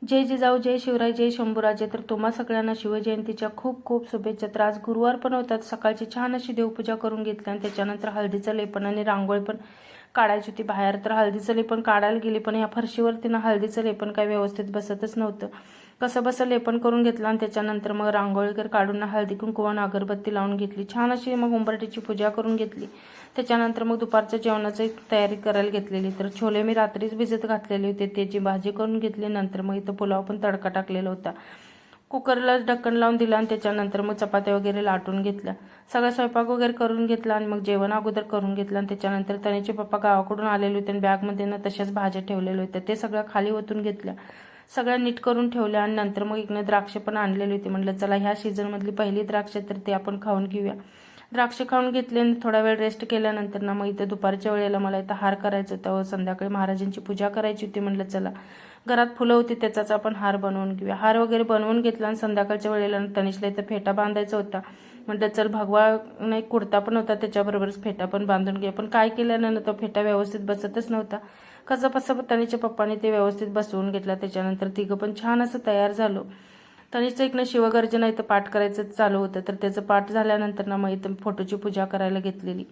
जय जिजाऊ, जय शिवराय, जय शंभूराजे. तर तुम्हा सगळ्यांना शिवजयंतीच्या खूप खूप शुभेच्छा. तर आज गुरुवार पण होतात. सकाळची छान अशी देवपूजा करून घेतली आणि त्याच्यानंतर हळदीचं लेपन आणि रांगोळी पण काढायची होती बाहेर. तर हळदीचं लेपन काढायला गेली, पण या फरशीवरती ना हळदीचं लेपन काही व्यवस्थित बसतच नव्हतं. कसं बसं लेपन करून घेतलं आणि त्याच्यानंतर मग रांगोळी वगैरे काढून हळदी कुंकवानं अगरबत्ती लावून घेतली. छान अशी मग उंबरठ्याची पूजा करून घेतली. त्याच्यानंतर मग दुपारच्या जेवणाची तयारी करायला घेतलेली. तर छोले मी रात्रीच भिजत घातलेले होते, त्याची भाजी करून घेतली. नंतर मग इथं पुलाव पण तडका टाकलेला होता. कुकरला ढक्कन लावून दिलं आणि त्याच्यानंतर मग चपात्या वगैरे लाटून घेतल्या. सगळा स्वयंपाक वगैरे करून घेतला आणि मग जेवण अगोदर करून घेतलं. आणि त्याच्यानंतर तनीचे पप्पा गावाकडून आलेले होते आणि बॅगमध्ये ना तशाच भाज्या ठेवलेल्या होत्या, ते सगळं खाली ओतून घेतल्या, सगळ्या नीट करून ठेवल्या. आणि नंतर मग इकडे द्राक्ष पण आणलेली होती. म्हटलं चला ह्या सीझनमधली पहिली द्राक्ष तर ते आपण खाऊन घेऊया. द्राक्ष खाऊन घेतले आणि थोडा वेळ रेस्ट केल्यानंतर ना मग इथं दुपारच्या वेळेला मला इथं हार करायचं होतं. संध्याकाळी महाराजांची पूजा करायची होती. म्हटलं चला घरात फुलं होती त्याचाच आपण हार बनवून घेऊया. हार वगैरे बनवून घेतला आणि संध्याकाळच्या वेळेला तनिषला इथं फेटा बांधायचा होता. म्हटलं चल भगवा नाही कुर्ता पण होता त्याच्याबरोबरच फेटा पण बांधून घ्या. पण काय केलं ना तो फेटा व्यवस्थित बसतच नव्हता. कसं कसं तनिषच्या पप्पाने ते व्यवस्थित बसवून घेतला. त्याच्यानंतर तिघं पण छान असं तयार झालो. तनिषचं इकडनं शिवगर्जना इथं पाठ करायचं चालू होतं. तर त्याचं पाठ झाल्यानंतर ना मग इथं फोटोची पूजा करायला घेतलेली.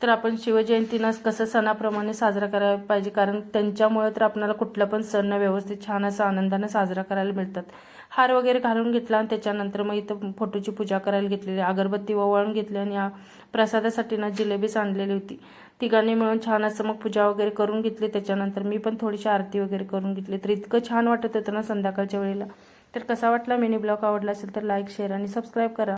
तर आपण शिवजयंतीनं कसं सणाप्रमाणे साजरा करायला पाहिजे, कारण त्यांच्यामुळे तर आपल्याला कुठला पण सण व्यवस्थित छान असं आनंदानं साजरा करायला मिळतात. हार वगैरे घालून घेतला आणि त्याच्यानंतर मग इथं फोटोची पूजा करायला घेतलेली. अगरबत्ती ओवाळून घेतली आणि या प्रसादासाठी ना जिलेबीच आणलेली होती. तिघांनी मिळून छान असं मग पूजा वगैरे करून घेतली. त्याच्यानंतर मी पण थोडीशी आरती वगैरे करून घेतली. तर इतकं छान वाटत होतं ना संध्याकाळच्या वेळेला. तर कसा वाटला मिनी ब्लॉग, आवडला असेल तर लाईक, शेअर आणि सबस्क्राईब करा.